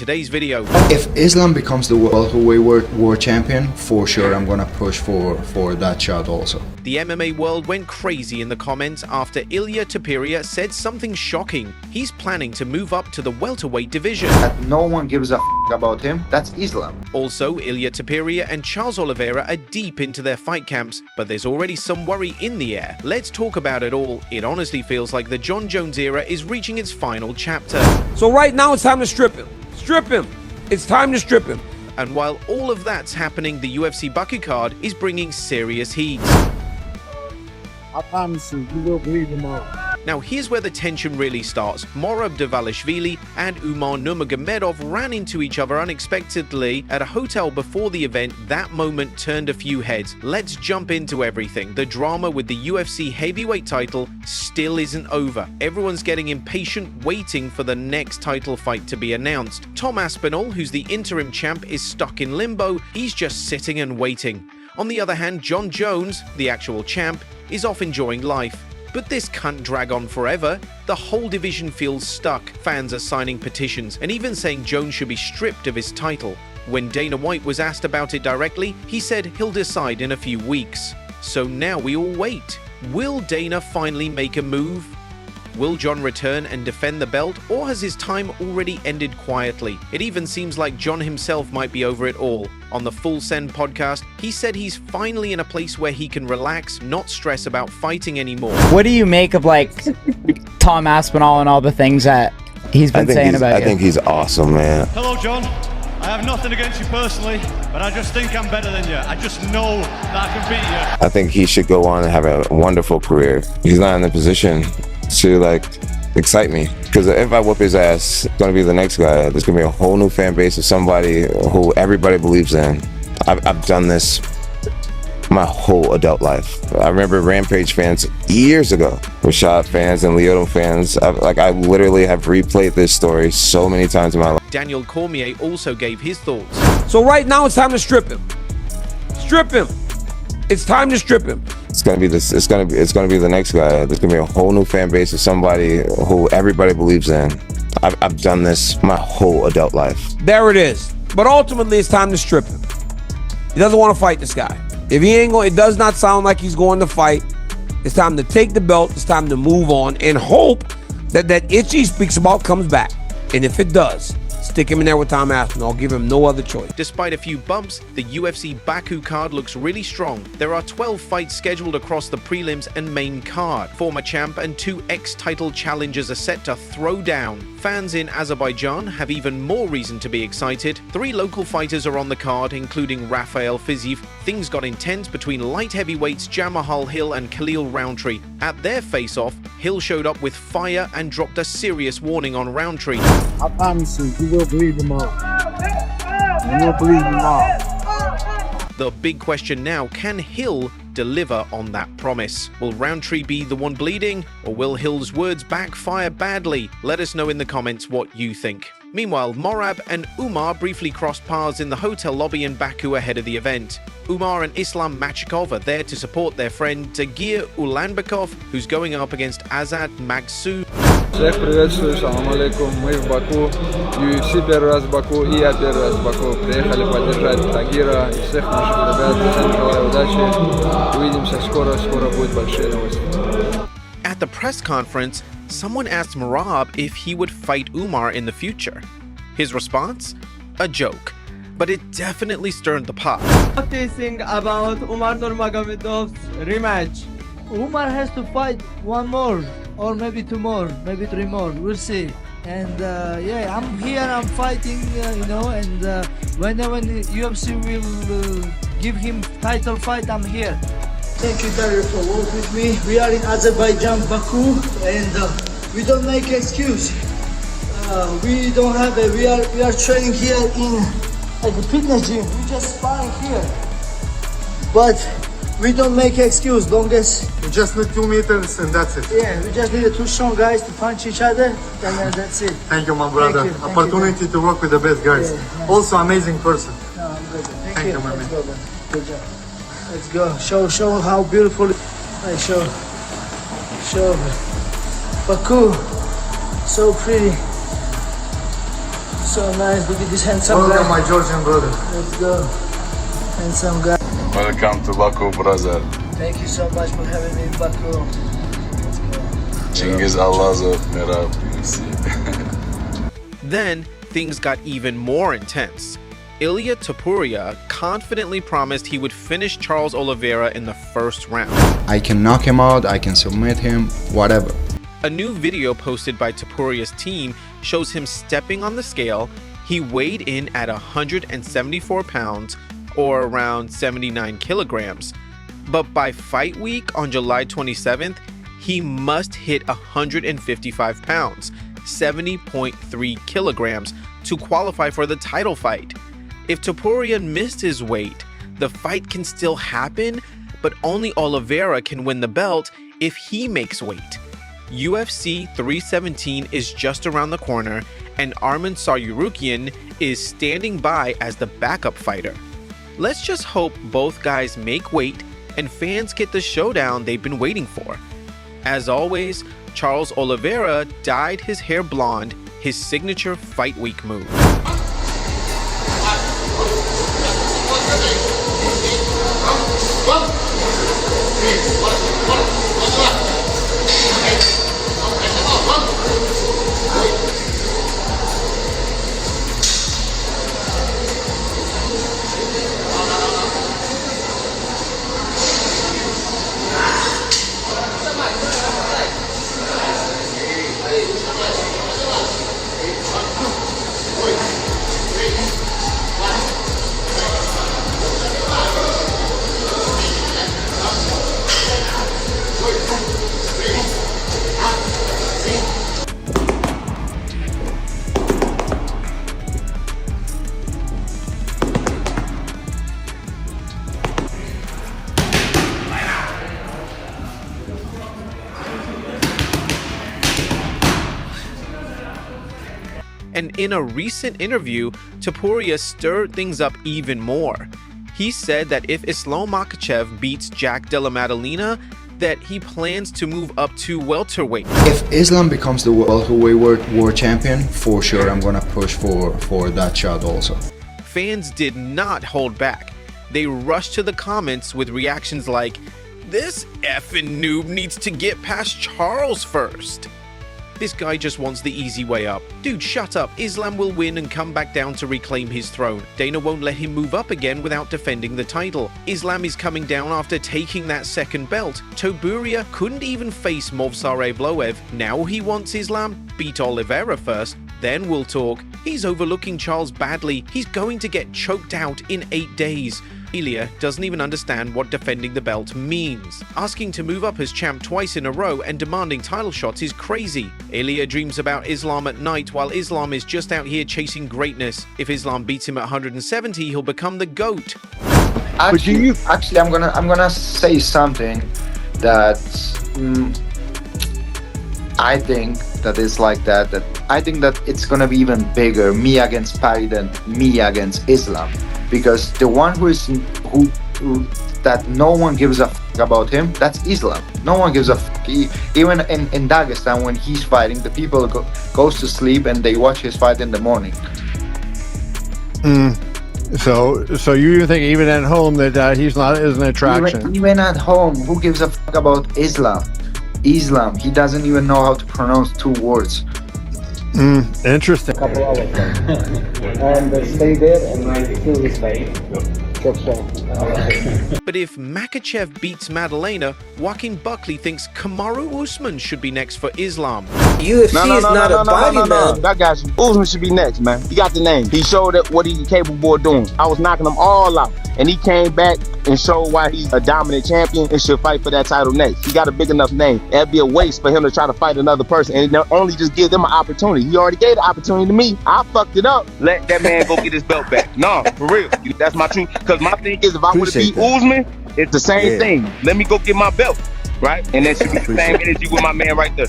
today's video. If Islam becomes the welterweight world champion, for sure I'm gonna push for that shot also. The MMA world went crazy in the comments after Ilia Topuria said something shocking. He's planning to move up to the welterweight division. No one gives a about him. That's Islam. Also, Ilia Topuria and Charles Oliveira are deep into their fight camps, but there's already some worry in the air. Let's talk about it all. It honestly feels like the Jon Jones era is reaching its final chapter. So right now it's time to strip him. Strip him. It's time to strip him. And while all of that's happening, the UFC Baku card is bringing serious heat. I promise you will bleed him out. Now here's where the tension really starts. Morab Dvalishvili and Umar Nurmagomedov ran into each other unexpectedly at a hotel before the event. That moment turned a few heads. Let's jump into everything. The drama with the UFC heavyweight title still isn't over. Everyone's getting impatient, waiting for the next title fight to be announced. Tom Aspinall, who's the interim champ, is stuck in limbo. He's just sitting and waiting. On the other hand, Jon Jones, the actual champ, is off enjoying life. But this can't drag on forever. The whole division feels stuck. Fans are signing petitions and even saying Jones should be stripped of his title. When Dana White was asked about it directly, he said he'll decide in a few weeks. So now we all wait. Will Dana finally make a move? Will Jon return and defend the belt, or has his time already ended quietly? It even seems like Jon himself might be over it all. On the Full Send podcast, he said he's finally in a place where he can relax, not stress about fighting anymore. What do you make of, like, Tom Aspinall and all the things that he's been saying about you? I think he's awesome, man. Hello, Jon. I have nothing against you personally, but I just think I'm better than you. I just know that I can beat you. I think he should go on and have a wonderful career. He's not in the position to, like, excite me, because if I whoop his ass, it's gonna be the next guy. There's gonna be a whole new fan base of somebody who everybody believes in. I've done this my whole adult life. I remember Rampage fans years ago, Rashad fans and Lyoto fans. I literally have replayed this story so many times in my life. Daniel Cormier also gave his thoughts. So right now it's time to strip him. Strip him. It's time to strip him. It's gonna be the next guy. There's gonna be a whole new fan base of somebody who everybody believes in. I've done this my whole adult life. There it is. But ultimately it's time to strip him. He doesn't want to fight this guy. If he ain't going, it does not sound like he's going to fight. It's time to take the belt. It's time to move on and hope that that itch he speaks about comes back. And if it does, stick him in there with Tom Aspinall. I'll give him no other choice. Despite a few bumps, the UFC Baku card looks really strong. There are 12 fights scheduled across the prelims and main card. Former champ and 2 ex-title challengers are set to throw down. Fans in Azerbaijan have even more reason to be excited. 3 local fighters are on the card, including Rafael Fiziev. Things got intense between light heavyweights Jamahal Hill and Khalil Roundtree. At their face-off, Hill showed up with fire and dropped a serious warning on Roundtree. I promise you will bleed him out. You will bleed him out. The big question now, can Hill deliver on that promise? Will Roundtree be the one bleeding, or will Hill's words backfire badly? Let us know in the comments what you think. Meanwhile, Morab and Umar briefly crossed paths in the hotel lobby in Baku ahead of the event. Umar and Islam Makhachev are there to support their friend Tagir Ulanbekov, who's going up against Azat Magsu. Всех приветствую, салам алейкум, мы в Баку, UFC первый раз в Баку, и я первый раз в Баку. Приехали поддержать Тагира и всех наших ребят. Всем желаю удачи, увидимся скоро будут большие новости. At the press conference, someone asked Morab if he would fight Umar in the future. His response? A joke. But it definitely stirred the pot. What do you think about Umar Nurmagomedov's rematch? Umar has to fight one more, or maybe 2 more, maybe 3 more. We'll see. And yeah, I'm here. I'm fighting. And when the UFC will give him title fight, I'm here. Thank you, Tagir, for working with me. We are in Azerbaijan, Baku, and we don't make excuse. We don't have a. We are training here in like a fitness gym. We just sparring here, but we don't make excuse. Longest. We just need 2 meters and that's it. Yeah, we just need 2 strong guys to punch each other, and that's it. Thank you, my brother. Thank you. Opportunity to work with the best guys. Yeah. Also, amazing person. No, I'm good. Thank you, my man. Good job. Let's go. Show how beautiful. Hey, show. Baku, so pretty. So nice. Look at this handsome Welcome, guy. my Georgian brother. Let's go. Handsome guy. Welcome to Baku, brother. Thank you so much for having me in Baku. Let's go. Cengiz Allah'ı Morab UFC. Then, things got even more intense. Ilia Topuria confidently promised he would finish Charles Oliveira in the first round. I can knock him out, I can submit him, whatever. A new video posted by Topuria's team shows him stepping on the scale. He weighed in at 174 pounds, or around 79 kilograms. But by fight week on July 27th, he must hit 155 pounds, 70.3 kilograms, to qualify for the title fight. If Topuria missed his weight, the fight can still happen, but only Oliveira can win the belt if he makes weight. UFC 317 is just around the corner, and Arman Tsarukyan is standing by as the backup fighter. Let's just hope both guys make weight and fans get the showdown they've been waiting for. As always, Charles Oliveira dyed his hair blonde, his signature fight week move. And in a recent interview, Topuria stirred things up even more. He said that if Islam Makhachev beats Jack Della Maddalena, that he plans to move up to welterweight. If Islam becomes the welterweight world champion, for sure I'm gonna push for that shot also. Fans did not hold back. They rushed to the comments with reactions like, "This effing noob needs to get past Charles first." This guy just wants the easy way up. Dude, shut up. Islam will win and come back down to reclaim his throne. Dana won't let him move up again without defending the title. Islam is coming down after taking that second belt. Topuria couldn't even face Movsar Evloev. Now he wants Islam. Beat Oliveira first, then we'll talk. He's overlooking Charles badly. He's going to get choked out in 8 days. Ilia doesn't even understand what defending the belt means. Asking to move up as champ twice in a row and demanding title shots is crazy. Ilia dreams about Islam at night while Islam is just out here chasing greatness. If Islam beats him at 170, he'll become the GOAT. Actually, I'm gonna say something that I think that is like that I think that it's gonna be even bigger, me against Paddy, than me against Islam. Because the one who that no one gives a fuck about him, that's Islam. No one gives a fuck. Even in Dagestan, when he's fighting, the people goes to sleep and they watch his fight in the morning. So you think even at home that he's not an attraction? Even at home, who gives a fuck about Islam? Islam. He doesn't even know how to pronounce 2 words. Interesting. Couple hours and stay there and feel this fight. But if Makhachev beats Maddalena, Joaquin Buckley thinks Kamaru Usman should be next for Islam. UFC is not a body man. That guy, Usman should be next, man. He got the name. He showed what he's capable of doing. I was knocking them all out, and he came back and showed why he's a dominant champion and should fight for that title next. He got a big enough name. It'd be a waste for him to try to fight another person and only just give them an opportunity. He already gave the opportunity to me. I fucked it up. Let that man go get his belt back. No, for real. That's my truth. Because my thing is, if I would have beat Usman, it's the same thing. Let me go get my belt, right? And that should be the same energy with my man right there.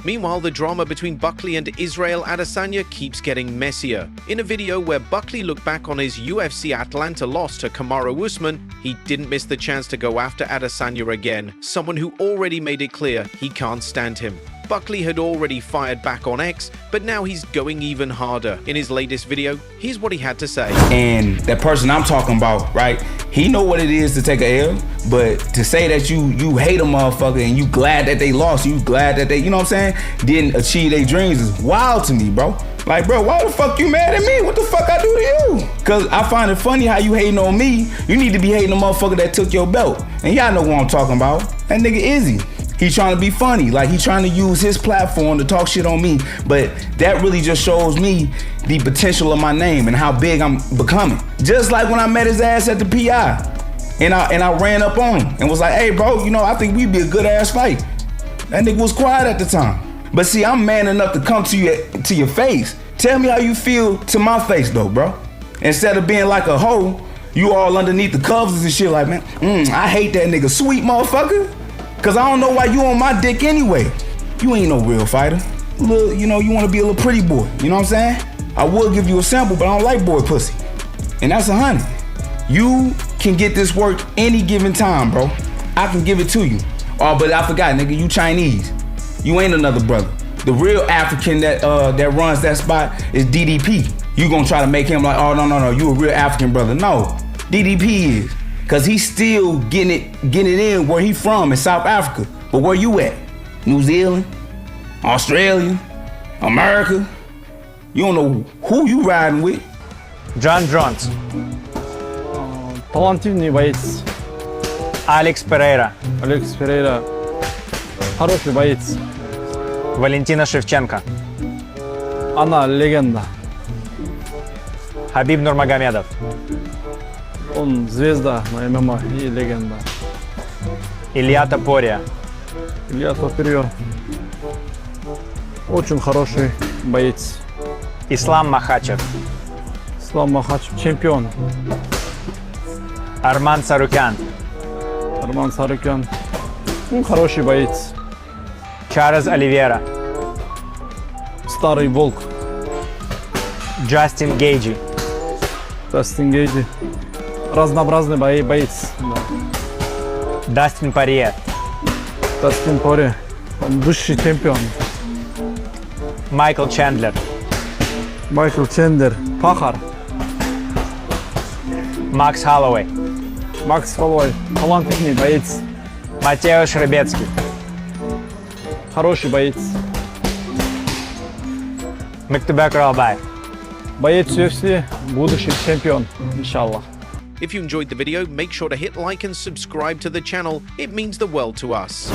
Meanwhile, the drama between Buckley and Israel Adesanya keeps getting messier. In a video where Buckley looked back on his UFC Atlanta loss to Kamaru Usman, he didn't miss the chance to go after Adesanya again, someone who already made it clear he can't stand him. Buckley had already fired back on X, but now he's going even harder. In his latest video, here's what he had to say. And that person I'm talking about, right, he know what it is to take a L, but to say that you hate a motherfucker and you glad that they lost, you glad that they, you know what I'm saying, didn't achieve their dreams is wild to me, bro. Like, bro, why the fuck you mad at me? What the fuck I do to you? Cause I find it funny how you hating on me. You need to be hating the motherfucker that took your belt. And y'all know what I'm talking about. That nigga Izzy. He's trying to be funny. Like, he's trying to use his platform to talk shit on me. But that really just shows me the potential of my name and how big I'm becoming. Just like when I met his ass at the PI. And I ran up on him and was like, hey, bro, you know, I think we'd be a good ass fight. That nigga was quiet at the time. But see, I'm man enough to come to your face. Tell me how you feel to my face though, bro. Instead of being like a hoe, you all underneath the covers and shit like, man, I hate that nigga, sweet motherfucker. Cause I don't know why you on my dick anyway. You ain't no real fighter. Little, you know, you wanna be a little pretty boy, you know what I'm saying? I will give you a sample, but I don't like boy pussy. And that's 100. You can get this work any given time, bro. I can give it to you. Oh, but I forgot, nigga, you Chinese. You ain't another brother. The real African that runs that spot is DDP. You gonna try to make him like, oh, no, you a real African brother. No, DDP is. Cause he's still getting it in where he from in South Africa. But where you at? New Zealand? Australia? America? You don't know who you riding with. Jon Jones. Талантливый боец. Алекс Перейра. Алекс Перейра. Хороший боец. Валентина Шевченко. Она легенда. Хабиб Нурмагомедов. Он звезда на ММА и легенда. Илья Топурия. Илья Топурия. Очень хороший боец. Ислам Макхачев. Ислам Макхачев чемпион. Арман Сарукян. Арман Сарукян. Хороший боец. Чарльз Оливейра. Старый волк. Джастин Гейджи. Джастин Гейджи. Разнообразный боец. Дастин Порье. Дастин Порье. Он высший чемпион. Майкл Чендлер. Майкл Чендлер. Пахар. Макс Холлоуэй. Макс Холлоуэй. Талантливый боец. Матеуш Рыбецкий. Хороший боец. Мектубек Ралбай. Боец UFC, будущий чемпион, иншаллах. If you enjoyed the video, make sure to hit like and subscribe to the channel. It means the world to us.